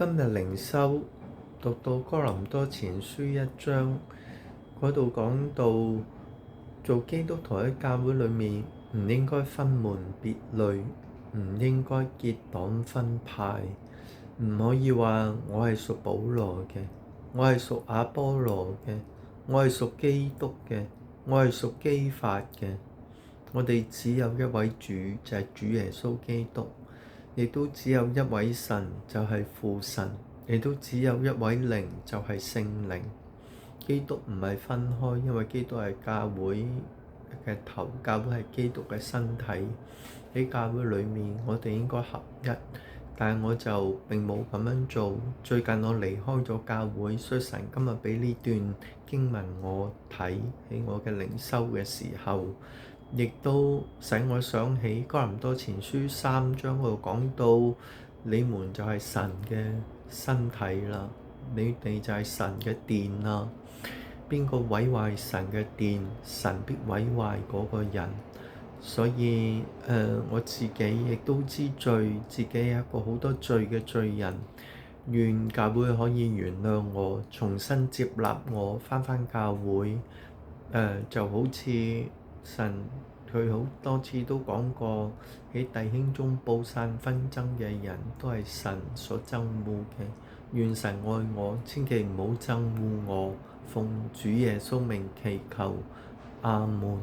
今日靈修讀到哥林多前書1章，嗰度講到做基督徒喺教會裏面唔應該分門別類，唔應該結黨分派，唔可以話我係屬保羅嘅，我係屬亞波羅嘅，我係屬基督嘅，我係屬基法嘅。我哋只有一位主，就係主耶穌基督，亦都只有一位神，就係父神，亦都只有一位靈，就係聖靈。基督唔係分開，因為基督係教會嘅頭，教會係基督嘅身體。喺教會裏面，我哋應該合一，但係我就並冇咁樣做。最近我離開咗教會，所以神今日俾呢段經文我睇，喺我嘅靈修嘅時候，亦都使我想起哥林多前書3章嗰度講到，你們就係神嘅身體啦，你哋就係神嘅殿啦。邊個毀壞神嘅殿，神必毀壞嗰個人。所以我自己亦都知罪，自己係一個好多罪嘅罪人。願教會可以原諒我，重新接納我，返教會。就好似神佢好多次都講過，喺弟兄中佈散紛爭嘅人都係神所憎惡嘅。願神愛我，千祈唔好憎惡我。奉主耶穌名祈求，阿門。